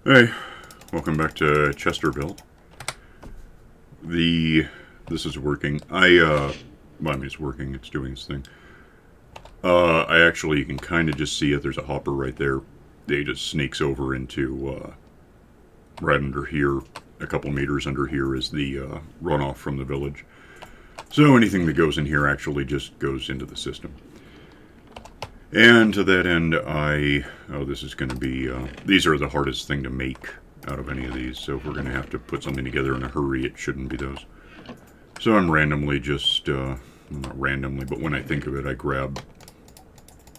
Hey, welcome back to Chesterville. This is working. Well, I mean, it's working. It's doing its thing. I actually, you can kind of just see it. There's a hopper right there. It just sneaks over into right under here. A couple meters under here is the runoff from the village. So anything that goes in here actually just goes into the system. And to that end, this is going to be, these are the hardest thing to make out of any of these, so if we're going to have to put something together in a hurry, it shouldn't be those. So I'm randomly just, not randomly, but when I think of it, I grab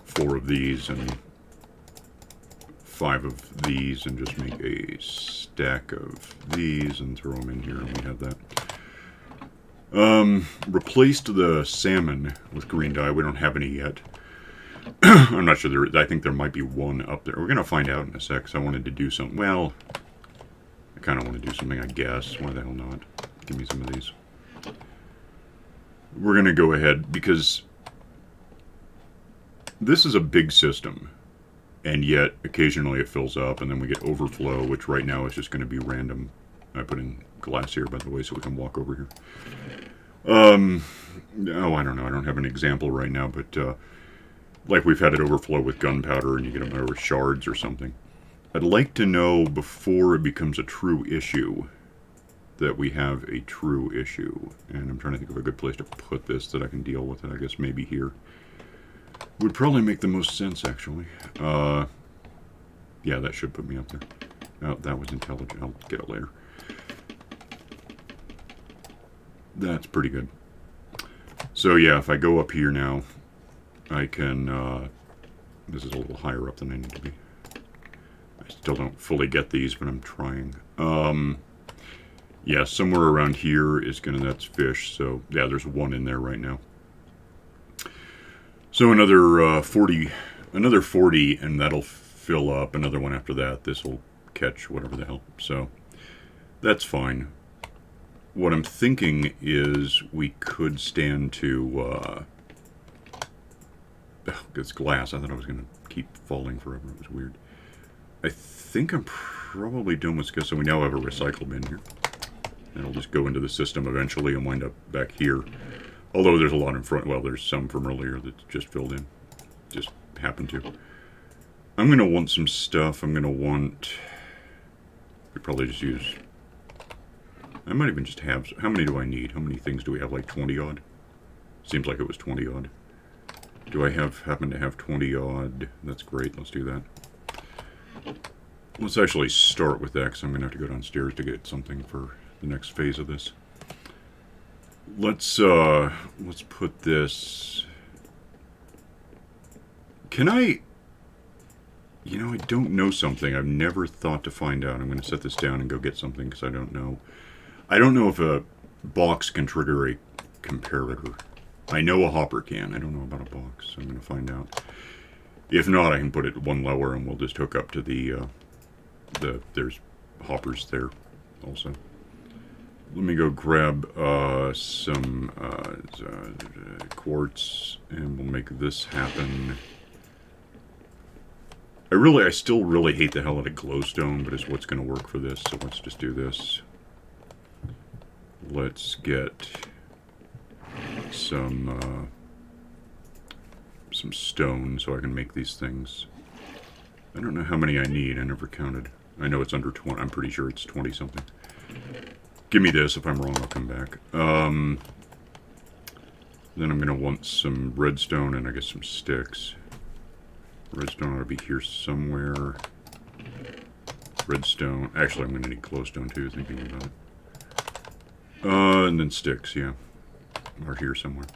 4 of these and 5 of these and just make a stack of these and throw them in here, and we have that. Replaced the salmon with green dye. We don't have any yet. I'm not sure. I think there might be one up there. We're going to find out in a sec, because I wanted to do something. Well, I kind of want to do something, I guess. Why the hell not? Give me some of these. We're going to go ahead, because this is a big system, and yet occasionally it fills up, and then we get overflow, which right now is just going to be random. I put in glass here, by the way, so we can walk over here. Oh, I don't know. I don't have an example right now, but like we've had it overflow with gunpowder and you get them over shards or something. I'd like to know before it becomes a true issue that we have a true issue. And I'm trying to think of a good place to put this that I can deal with it. I guess maybe here would probably make the most sense, actually. Yeah, that should put me up there. Oh, that was intelligent. I'll get it later. That's pretty good. So yeah, if I go up here now, I can, this is a little higher up than I need to be. I still don't fully get these, but I'm trying. Yeah, somewhere around here is that's fish, so yeah, there's one in there right now. So another 40, and that'll fill up. Another one after that, this will catch whatever the hell. So that's fine. What I'm thinking is we could stand to, it's glass. I thought I was going to keep falling forever. It was weird. I think I'm probably done with this. So we now have a recycle bin here. It'll just go into the system eventually and wind up back here. Although there's a lot in front. Well, there's some from earlier that's just filled in. Just happened to. I'm going to want some stuff. I'm going to want... We probably just use... I might even just have... How many do I need? How many things do we have? Like 20 odd? Seems like it was 20 odd. Do I happen to have 20 odd? That's great. Let's do that. Let's actually start with that, because I'm going to have to go downstairs to get something for the next phase of this. Let's put this... Can I... You know, I don't know something. I've never thought to find out. I'm going to set this down and go get something, because I don't know. I don't know if a box can trigger a comparator. I know a hopper can. I don't know about a box. So I'm going to find out. If not, I can put it one lower and we'll just hook up to the there's hoppers there also. Let me go grab some quartz and we'll make this happen. I still really hate the hell out of glowstone, but it's what's going to work for this. So let's just do this. Let's get some stone so I can make these things. I don't know how many I need. I never counted. I know it's under 20. I'm pretty sure it's 20 something. Give me this. If I'm wrong, I'll come back. Then I'm going to want some redstone and I guess some sticks. Redstone ought to be here somewhere. Redstone. Actually, I'm going to need glowstone too, thinking about it. And then sticks, yeah. Are here somewhere.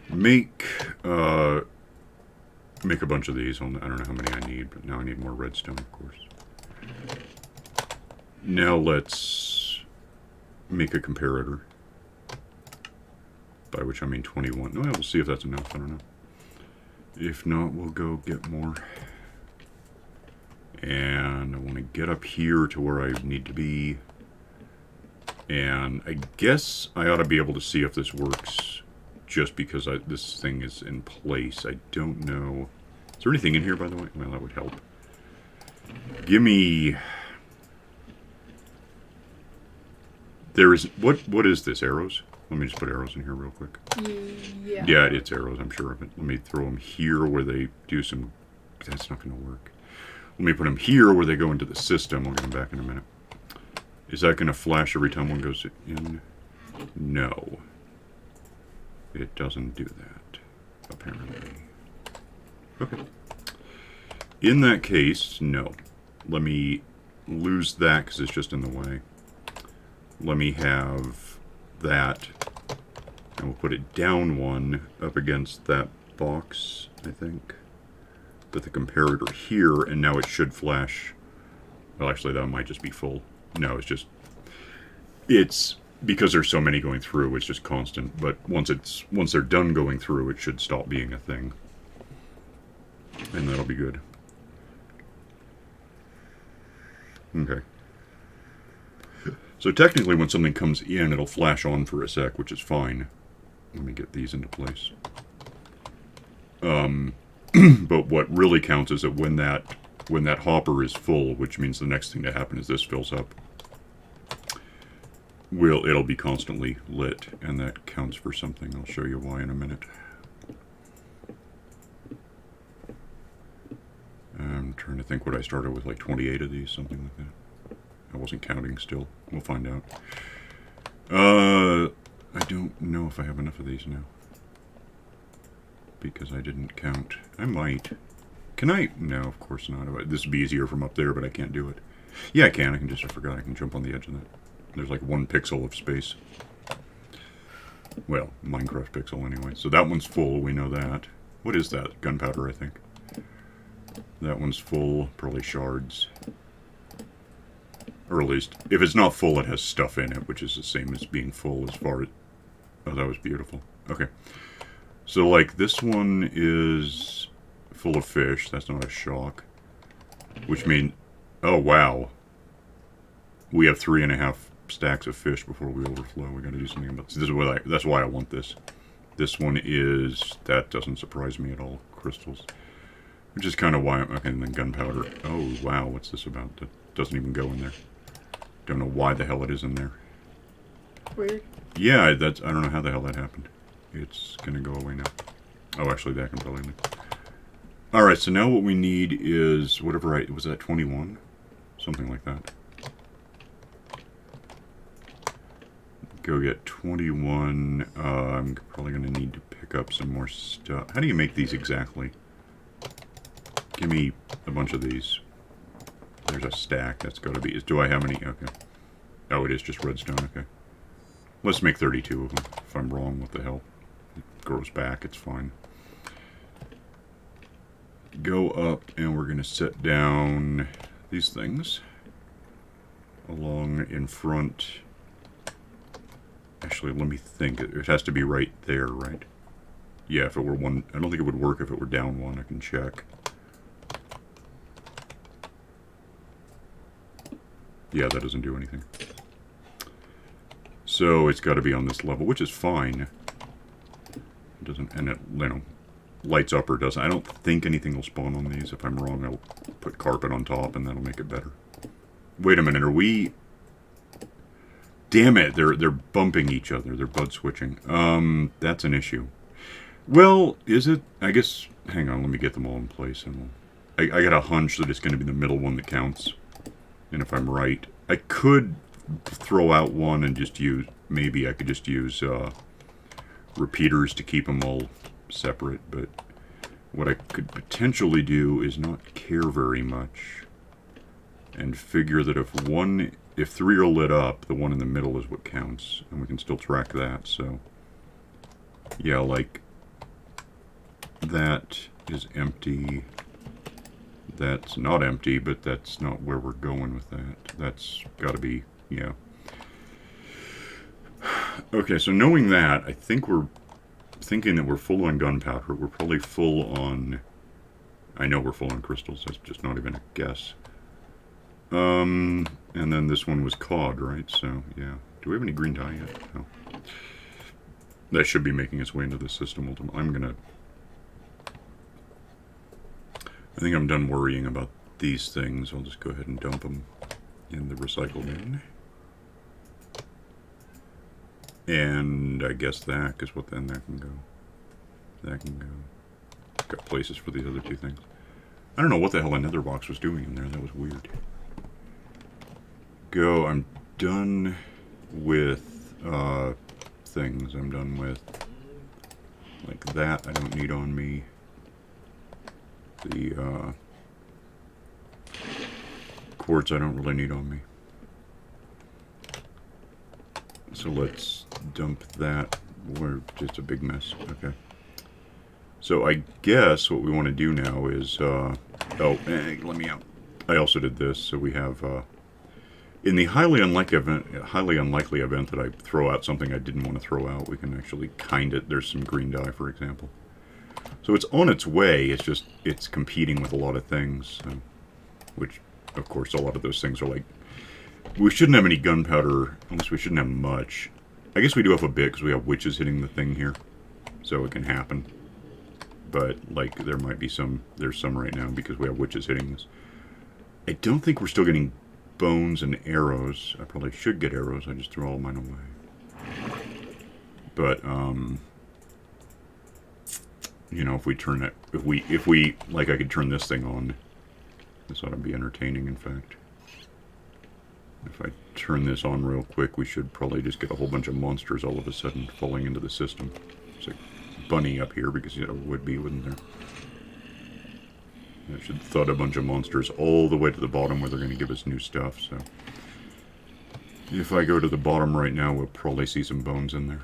Make a bunch of these. I don't know how many I need, but now I need more redstone, of course. Now let's make a comparator. By which I mean 21. No, we'll see if that's enough. I don't know. If not, we'll go get more. And I want to get up here to where I need to be. And I guess I ought to be able to see if this works just because this thing is in place. I don't know. Is there anything in here, by the way? Well, that would help. Give me... There is... What is this? Arrows? Let me just put arrows in here real quick. Yeah. Yeah, it's arrows, I'm sure of it. Let me throw them here where they do some... That's not going to work. Let me put them here where they go into the system. I'll get them back in a minute. Is that going to flash every time one goes in? No. It doesn't do that, apparently. Okay. In that case, no. Let me lose that because it's just in the way. Let me have that. And we'll put it down one up against that box, I think. With the comparator here, and now it should flash. Well, actually, that might just be full. No, it's just... It's... Because there's so many going through, it's just constant. But once they're done going through, it should stop being a thing. And that'll be good. Okay. So technically, when something comes in, it'll flash on for a sec, which is fine. Let me get these into place. But what really counts is that when that hopper is full, which means the next thing to happen is this fills up, it'll be constantly lit, and that counts for something. I'll show you why in a minute. I'm trying to think what I started with, like 28 of these, something like that. I wasn't counting still. We'll find out. I don't know if I have enough of these now. Because I didn't count. I might. Can I? No, of course not. This would be easier from up there, but I can't do it. Yeah, I can. I forgot I can jump on the edge of that. There's like 1 pixel of space. Well, Minecraft pixel anyway. So that one's full, we know that. What is that? Gunpowder, I think. That one's full, probably shards. Or at least, if it's not full, it has stuff in it, which is the same as being full as far as... Oh, that was beautiful. Okay. So, like, this one is full of fish. That's not a shock. Which means... Oh, wow. We have 3.5 stacks of fish before we overflow. We gotta do something about this. That's why I want this. This one is... That doesn't surprise me at all. Crystals. Which is kind of why I'm... Okay, and then gunpowder. Oh, wow. What's this about? That doesn't even go in there. Don't know why the hell it is in there. Weird. Yeah, I don't know how the hell that happened. It's gonna go away now. Oh, actually, that can probably leave. Alright, so now what we need is... Whatever was that 21? Something like that. Go get 21. I'm probably gonna need to pick up some more stuff. How do you make these exactly? Give me a bunch of these. There's a stack. That's got to be... Do I have any? Okay. Oh, it is just redstone. Okay. Let's make 32 of them. If I'm wrong, what the hell? It grows back. It's fine. Go up, and we're going to set down these things along in front. Actually, let me think. It has to be right there, right? Yeah, if it were one... I don't think it would work if it were down one. I can check. Yeah, that doesn't do anything. So it's got to be on this level, which is fine. It doesn't, and it, you know, lights up or doesn't. I don't think anything will spawn on these. If I'm wrong, I'll put carpet on top, and that'll make it better. Wait a minute, are we... Damn it, they're bumping each other. They're bud switching. That's an issue. Well, is it? I guess... Hang on, let me get them all in place, and we'll... I got a hunch that it's going to be the middle one that counts. And if I'm right, I could throw out one and just use... Maybe I could just use repeaters to keep them all separate, but what I could potentially do is not care very much and figure that if 3 are lit up, the one in the middle is what counts, and we can still track that. So yeah, like that is empty. That's not empty, but that's not where we're going with that. That's got to be, yeah. Okay, so knowing that, I think we're thinking that we're full on gunpowder. We're probably full on... I know we're full on crystals. That's just not even a guess. And then this one was cod, right? So, yeah. Do we have any green dye yet? No. That should be making its way into the system ultimately. I think I'm done worrying about these things, I'll just go ahead and dump them in the recycle bin. And I guess that, because what then that can go. That can go. Got places for these other two things. I don't know what the hell another box was doing in there. That was weird. Go. I'm done with things. I'm done with like that. I don't need on me. The quartz I don't really need on me. So let's dump that. We're just a big mess. Okay. So I guess what we want to do now is, let me out. I also did this, so we have, in the highly unlikely event that I throw out something I didn't want to throw out, we can actually there's some green dye, for example. So it's on its way, it's competing with a lot of things, which, of course, a lot of those things are like, we shouldn't have any gunpowder, at least we shouldn't have much. I guess we do have a bit, because we have witches hitting the thing here, so it can happen. But, like, there might be there's some right now, because we have witches hitting this. I don't think we're still getting bones and arrows. I probably should get arrows, I just threw all mine away. But, you know, if we turn that, if we, like, I could turn this thing on. This ought to be entertaining, in fact. If I turn this on real quick, we should probably just get a whole bunch of monsters all of a sudden falling into the system. It's a bunny up here, because it would be, wouldn't there? I should thud a bunch of monsters all the way to the bottom where they're going to give us new stuff, so... If I go to the bottom right now, we'll probably see some bones in there.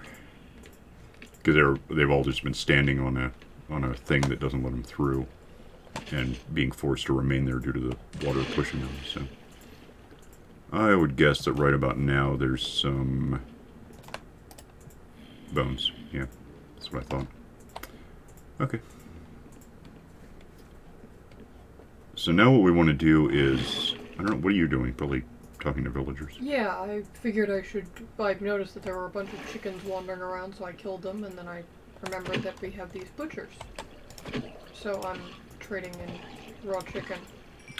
Because they've all just been standing on a thing that doesn't let them through. And being forced to remain there due to the water pushing them, so... I would guess that right about now there's some bones. Yeah, that's what I thought. Okay. So now what we want to do is, I don't know, what are you doing? Probably talking to villagers. Yeah, I figured I've noticed that there were a bunch of chickens wandering around, so I killed them, and then I remembered that we have these butchers. So I'm trading in raw chicken.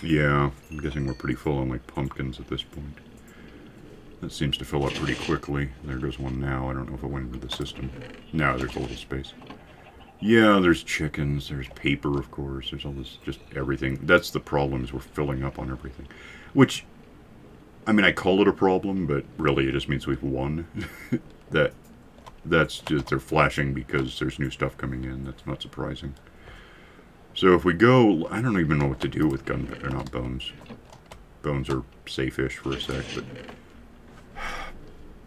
Yeah, I'm guessing we're pretty full on, like, pumpkins at this point. That seems to fill up pretty quickly. There goes one now. I don't know if it went into the system. No, there's a little space. Yeah, there's chickens. There's paper, of course. There's all this, just everything. That's the problem, is we're filling up on everything. Which, I mean, I call it a problem, but really it just means we've won. That's just, they're flashing because there's new stuff coming in. That's not surprising. So if we go, I don't even know what to do with gunpowder, not bones. Bones are safe-ish for a sec, but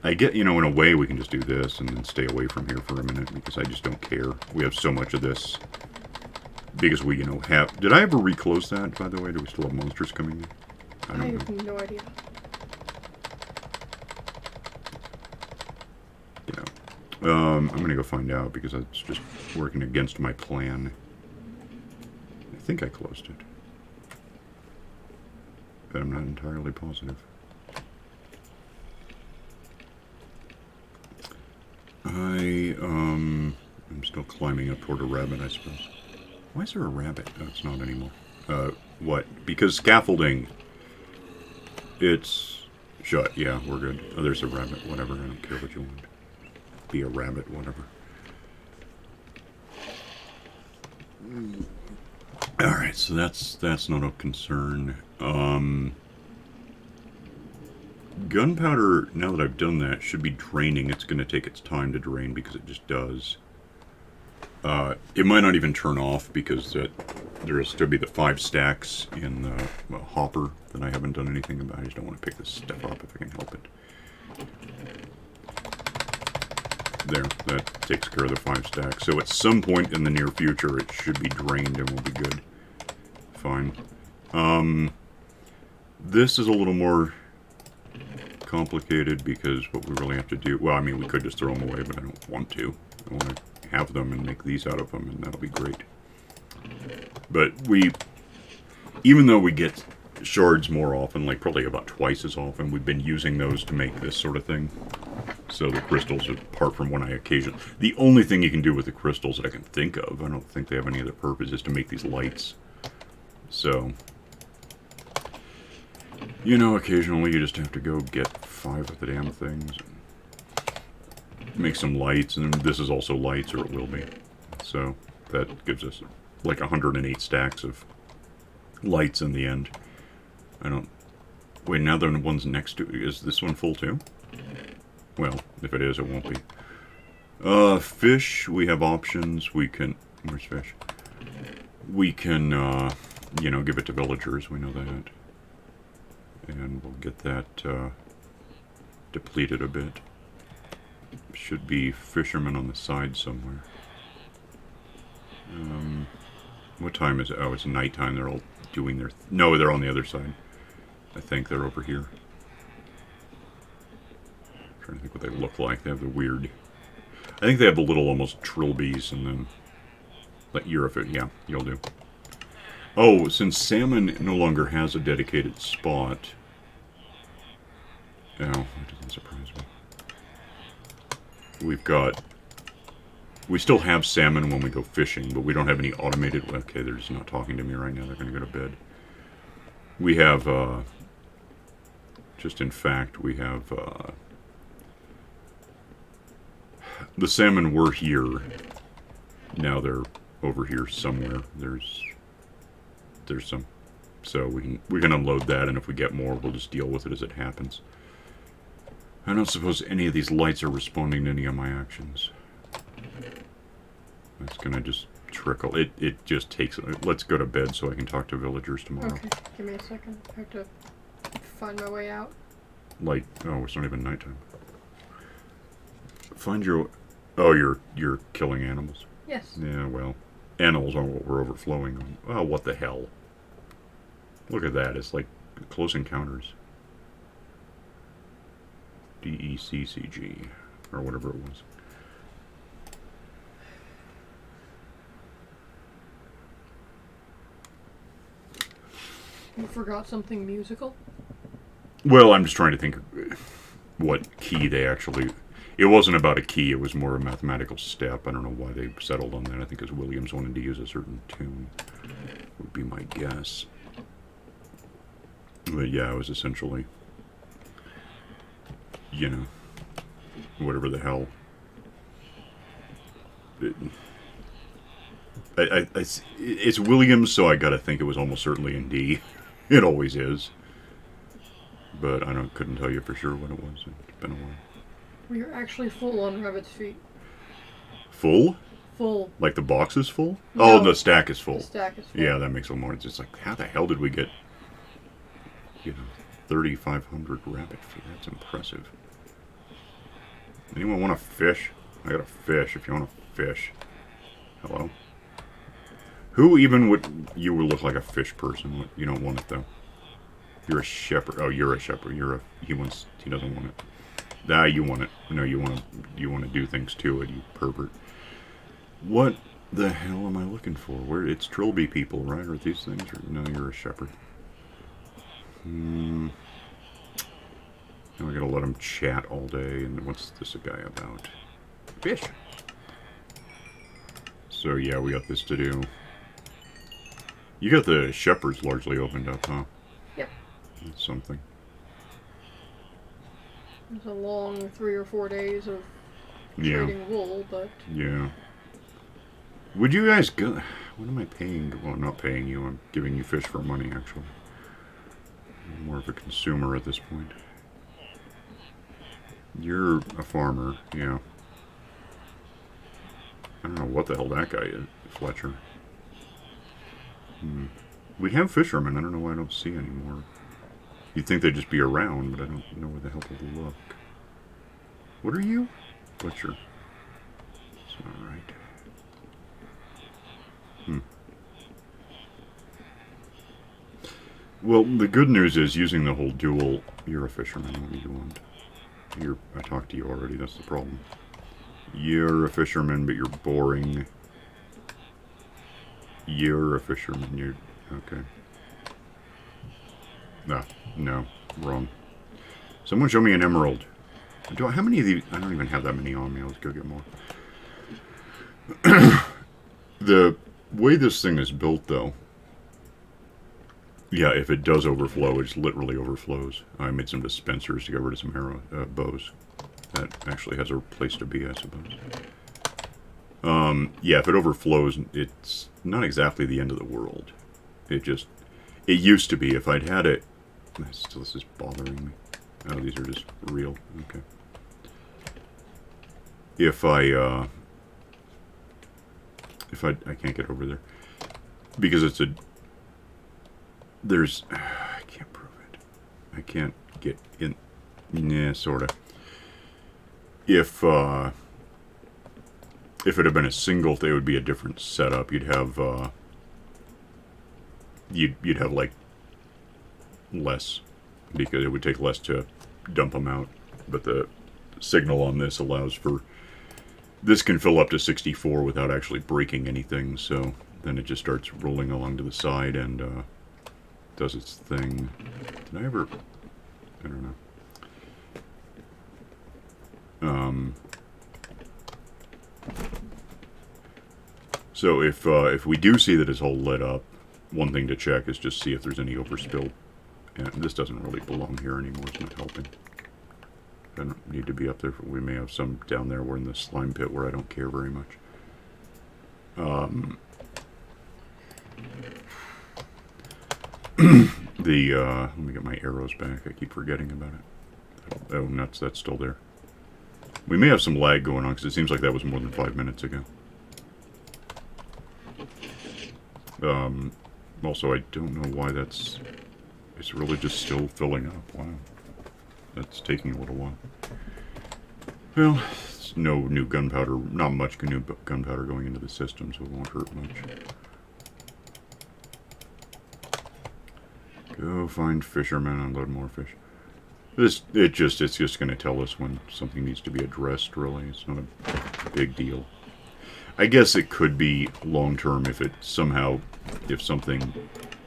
I get, you know, in a way we can just do this and then stay away from here for a minute because I just don't care. We have so much of this because we, you know, have... Did I ever reclose that, by the way? Do we still have monsters coming in? I have no idea. Yeah. I'm going to go find out because it's just working against my plan. I think I closed it, but I'm not entirely positive. I'm still climbing up toward a rabbit, I suppose. Why is there a rabbit? No, it's not anymore. What? Because scaffolding. It's shut. Yeah, we're good. Oh, there's a rabbit. Whatever. I don't care what you want. Be a rabbit. Whatever. Alright, so that's not a concern. Gunpowder, now that I've done that, should be draining. It's going to take its time to drain because it just does. It might not even turn off because there will still be the 5 stacks in the hopper that I haven't done anything about. I just don't want to pick this stuff up if I can help it. There, that takes care of the 5 stacks. So at some point in the near future, it should be drained and we'll be good. Fine. This is a little more complicated because what we really have to do... Well, I mean, we could just throw them away, but I don't want to. I want to have them and make these out of them, and that'll be great. But even though we get shards more often, like probably about twice as often, we've been using those to make this sort of thing. So the crystals, apart from when I occasionally... The only thing you can do with the crystals that I can think of, I don't think they have any other purpose, is to make these lights. So, You know, occasionally you just have to go get 5 of the damn things. And make some lights, and this is also lights, or it will be. So that gives us like 108 stacks of lights in the end. I don't... Wait, now the one's next to... Is this one full too? Well, if it is, it won't be. Fish, we have options. We can... Where's fish? We can, you know, give it to villagers. We know that. And we'll get that depleted a bit. Should be fishermen on the side somewhere. What time is it? Oh, it's nighttime. They're all doing their... No, they're on the other side. I think they're over here. I'm trying to think what they look like. They have the weird... I think they have the little almost trilbies, and then... Like, you're a fish. Yeah, you'll do. Oh, since salmon no longer has a dedicated spot... Oh, that doesn't surprise me. We've got... We still have salmon when we go fishing, but we don't have any automated... Okay, they're just not talking to me right now. They're going to go to bed. We have, just in fact, we have, the salmon were here. Now they're over here somewhere. There's some. So we can unload that, and if we get more, we'll just deal with it as it happens. I don't suppose any of these lights are responding to any of my actions. That's gonna just trickle. It just takes... Let's go to bed so I can talk to villagers tomorrow. Okay, give me a second. I have to find my way out. Light. Oh, it's not even nighttime. Find your... Oh, you're killing animals. Yes. Yeah, well, animals aren't what we're overflowing on. Oh, what the hell? Look at that. It's like Close Encounters. DECCG. Or whatever it was. You forgot something musical? Well, I'm just trying to think what key they actually... It wasn't about a key, it was more a mathematical step. I don't know why they settled on that. I think because Williams wanted to use a certain tune, would be my guess. But yeah, it was essentially, you know, whatever the hell. It's Williams, so I gotta think it was almost certainly in D. It always is. But I couldn't tell you for sure what it was. It's been a while. We are actually full on Rabbit's feet. Full? Full. Like the box is full? No, Oh, the stack is full. The stack is full. Yeah, that makes a little more. It's just like, how the hell did we get, you know, 3,500 rabbit feet? That's impressive. Anyone want to fish? I got a fish if you want to fish. Hello? Who even would... You would look like a fish person. You don't want it, though. You're a shepherd. Oh, you're a shepherd. He doesn't want it. Ah, you want it. No, you want to do things to it, you pervert. What the hell am I looking for? It's trilby people, right? Or these things? Or, no, you're a shepherd. Now I gotta let them chat all day. And what's this a guy about? Fish. So yeah, we got this to do. You got the shepherds largely opened up, huh? Yep. That's something. It's a long 3 or 4 days of trading wool, but... Yeah. Would you guys go... What am I paying? Well, I'm not paying you. I'm giving you fish for money, actually. I'm more of a consumer at this point. You're a farmer, yeah. I don't know what the hell that guy is, Fletcher. We have fishermen. I don't know why I don't see anymore. You'd think they'd just be around, but I don't know where the hell to look. What are you? Butcher. That's not right. Well, the good news is, using the whole dual... You're a fisherman. What do you want? I talked to you already. That's the problem. You're a fisherman, but you're boring. You're a fisherman. You're... Okay. No, wrong. Someone show me an emerald. How many of these? I don't even have that many on me. Let's go get more. The way this thing is built, though, Yeah, if it does overflow, it literally overflows. I made some dispensers to get rid of some arrow bows. That actually has a place to be, I suppose. Yeah, if it overflows, it's not exactly the end of the world. It used to be. If I'd had it, this is bothering me. Oh, these are just real. Okay. If I can't get over there because I can't prove it. I can't get in. Yeah, sorta. If it had been a single, it would be a different setup. You'd have you'd have like less because it would take less to dump them out. But the signal on this allows for this can fill up to 64 without actually breaking anything. So then it just starts rolling along to the side and does its thing. Did I ever? I don't know. So if we do see that his hole lit up, one thing to check is just see if there's any overspill. And this doesn't really belong here anymore. It's not helping. I don't need to be up there. We may have some down there. We're in the slime pit where I don't care very much. Let me get my arrows back. I keep forgetting about it. Oh, nuts. That's still there. We may have some lag going on because it seems like that was more than 5 minutes ago. Also, I don't know why it's really just still filling up. Wow. That's taking a little while. Well, it's no new gunpowder, not much new gunpowder going into the system, so it won't hurt much. Go find fishermen, unload more fish. It's just going to tell us when something needs to be addressed, really. It's not a big deal. I guess it could be long-term if something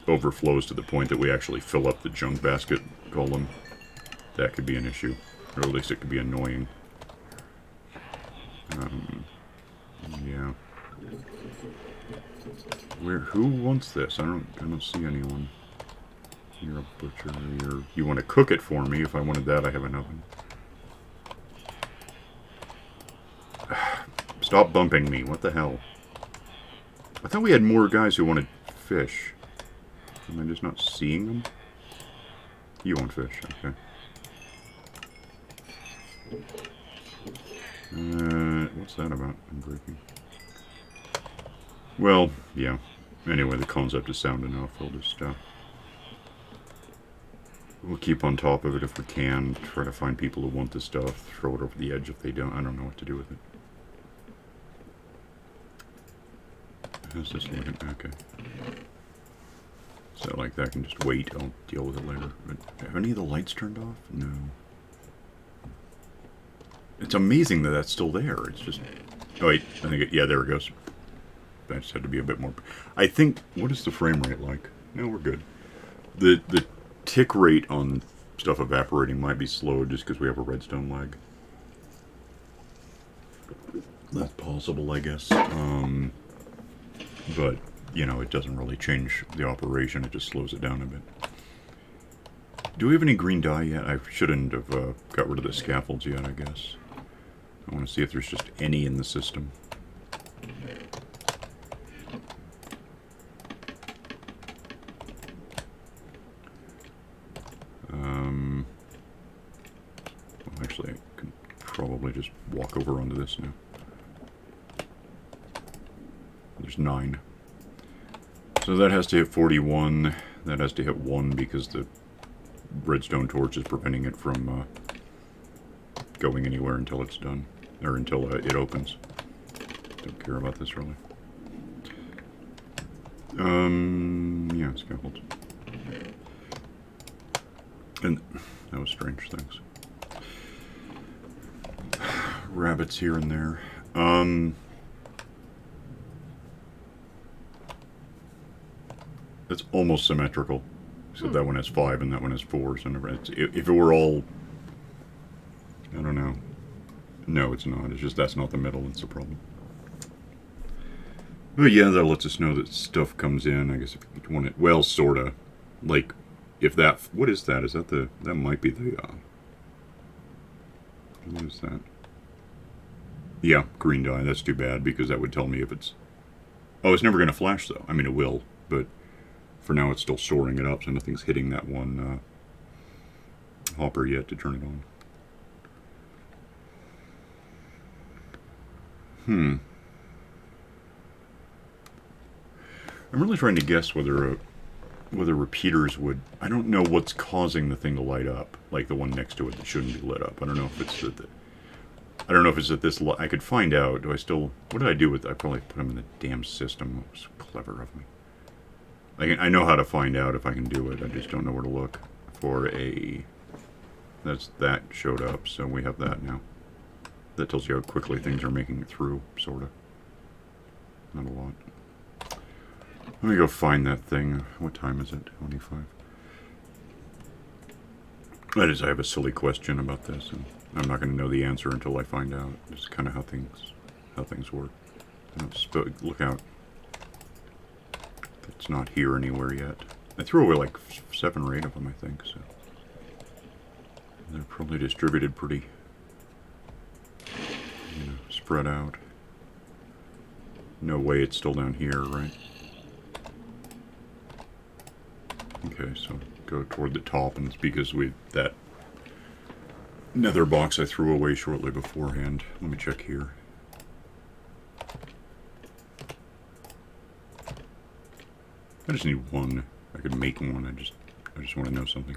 overflows to the point that we actually fill up the junk basket column. That could be an issue. Or at least it could be annoying. Yeah. Who wants this? I don't see anyone. You're a butcher. You want to cook it for me. If I wanted that, I have an oven. Stop bumping me. What the hell? I thought we had more guys who wanted fish. Am I just not seeing them? You want fish. Okay. What's that about? I'm breaking. Well, yeah. Anyway, the concept is sound enough. We'll just, we'll keep on top of it if we can. Try to find people who want the stuff. Throw it over the edge if they don't. I don't know what to do with it. How's this looking? Okay. So, like, that can just wait. I'll deal with it later. But have any of the lights turned off? No. It's amazing that that's still there. It's just... Oh, wait. I think yeah, there it goes. That just had to be a bit more... I think... What is the frame rate like? No, we're good. The tick rate on stuff evaporating might be slow just because we have a redstone lag. That's possible, I guess. But, you know, it doesn't really change the operation. It just slows it down a bit. Do we have any green dye yet? I shouldn't have got rid of the scaffolds yet, I guess. I want to see if there's just any in the system. Well, actually, I can probably just walk over onto this now. There's 9. So that has to hit 41. That has to hit 1 because the redstone torch is preventing it from going anywhere until it's done. Or until it opens. Don't care about this really. Yeah, scaffolds. And that was strange things. Rabbits here and there. It's almost symmetrical. So that one has 5 and that one has 4. So if it were all... I don't know. No, it's not. It's just that's not the middle. It's a problem. But yeah, that lets us know that stuff comes in. I guess if you want it... Well, sorta. Like, if that... What is that? Is that the... That might be the... What is that? Yeah, green dye. That's too bad, because that would tell me if it's... Oh, it's never going to flash, though. I mean, it will, but for now it's still storing it up, so nothing's hitting that one hopper yet to turn it on. I'm really trying to guess whether repeaters would... I don't know what's causing the thing to light up, like the one next to it that shouldn't be lit up. I don't know if it's that... I don't know if it's at this... I could find out. Do I still... What did I do with... I probably put them in the damn system. That was clever of me. I know how to find out if I can do it. I just don't know where to look for a... That showed up, so we have that now. That tells you how quickly things are making it through, sort of. Not a lot. Let me go find that thing. What time is it? 25. I have a silly question about this, and I'm not going to know the answer until I find out. It's kind of how things work. Look out. It's not here anywhere yet. I threw away like 7 or 8 of them, I think, so. They're probably distributed pretty, spread out. No way it's still down here, right? Okay, so go toward the top, and it's because that nether box I threw away shortly beforehand. Let me check here. I just need one. I could make one. I just want to know something.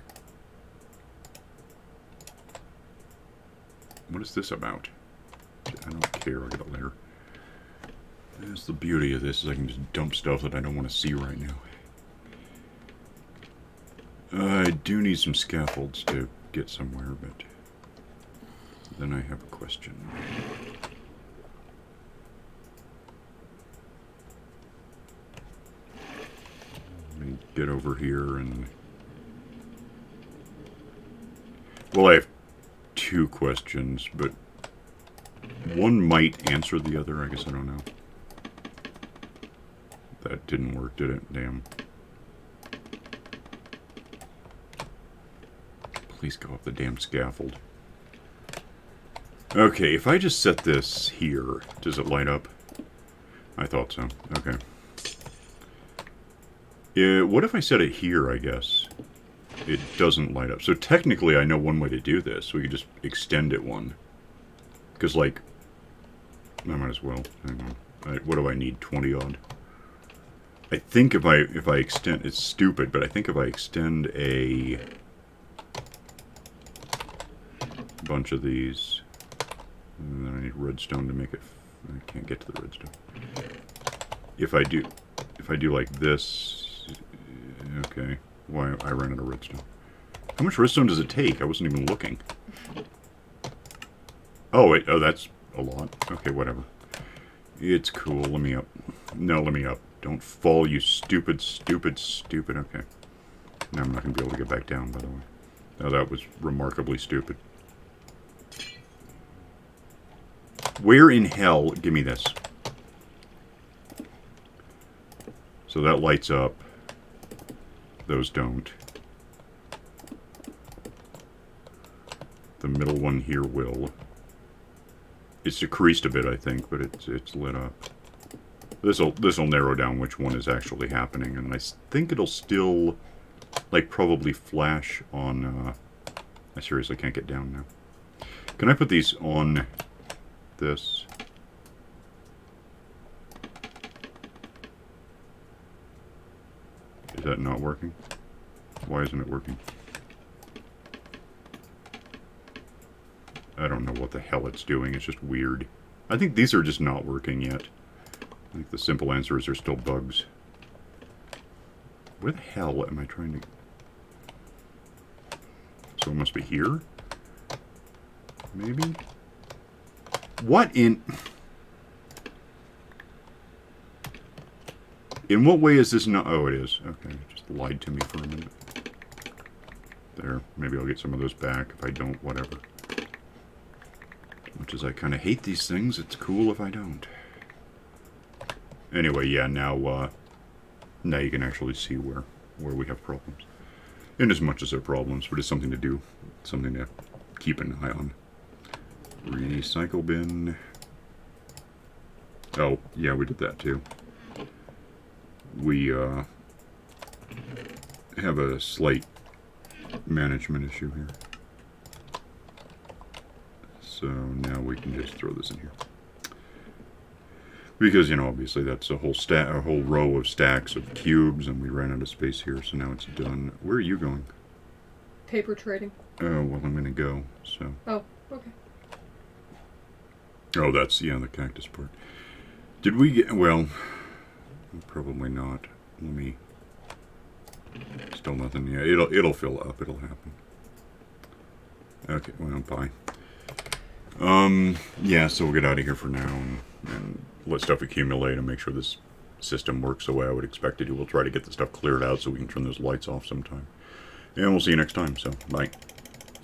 What is this about? I don't care. I got a layer. That's the beauty of this, is I can just dump stuff that I don't want to see right now. I do need some scaffolds to get somewhere, but then I have a question. Let me get over here and... Well, I have 2 questions, but one might answer the other. I guess I don't know. That didn't work, did it? Damn. Please go up the damn scaffold. Okay, if I just set this here, does it light up? I thought so. Okay. Yeah, what if I set it here, I guess? It doesn't light up. So technically I know one way to do this. We could just extend it one. Because, like... I might as well. Hang on. What do I need? 20 odd. I think if I extend... It's stupid, but I think if I extend a bunch of these... And then I need redstone to make it... I can't get to the redstone. If I do like this... Okay. Why I ran out of redstone. How much redstone does it take? I wasn't even looking. Oh, wait. Oh, that's a lot. Okay, whatever. It's cool. Let me up. No, let me up. Don't fall, you stupid, stupid, stupid. Okay. Now I'm not going to be able to get back down, by the way. Oh, that was remarkably stupid. Where in hell... Give me this. So that lights up. Those don't. The middle one here will. It's decreased a bit, I think, but it's lit up. This'll narrow down which one is actually happening, and I think it'll still, like, probably flash on. I seriously can't get down now. Can I put these on this? Is that not working? Why isn't it working? I don't know what the hell it's doing. It's just weird. I think these are just not working yet. I think the simple answer is there's still bugs. Where the hell am I trying to... So it must be here? Maybe? What in... In what way is this not... Oh, it is. Okay, it just lied to me for a minute. There. Maybe I'll get some of those back. If I don't, whatever. As much as I kind of hate these things, it's cool if I don't. Anyway, yeah, now you can actually see where where we have problems. And as much as there are problems, but it's something to do, something to keep an eye on. Recycle bin. Oh, yeah, we did that too. We have a slight management issue here. So now we can just throw this in here. Because, you know, obviously that's a whole row of stacks of cubes, and we ran out of space here, so now it's done. Where are you going? Paper trading. Oh, well, I'm gonna go, so. Oh, okay. Oh, that's, yeah, the cactus part. Did we get, well, probably not. Let me, still nothing, yeah, it'll fill up, it'll happen. Okay, well, bye. Yeah, so we'll get out of here for now, and let stuff accumulate and make sure this system works the way I would expect it to. We'll try to get the stuff cleared out so we can turn those lights off sometime. And we'll see you next time, so bye.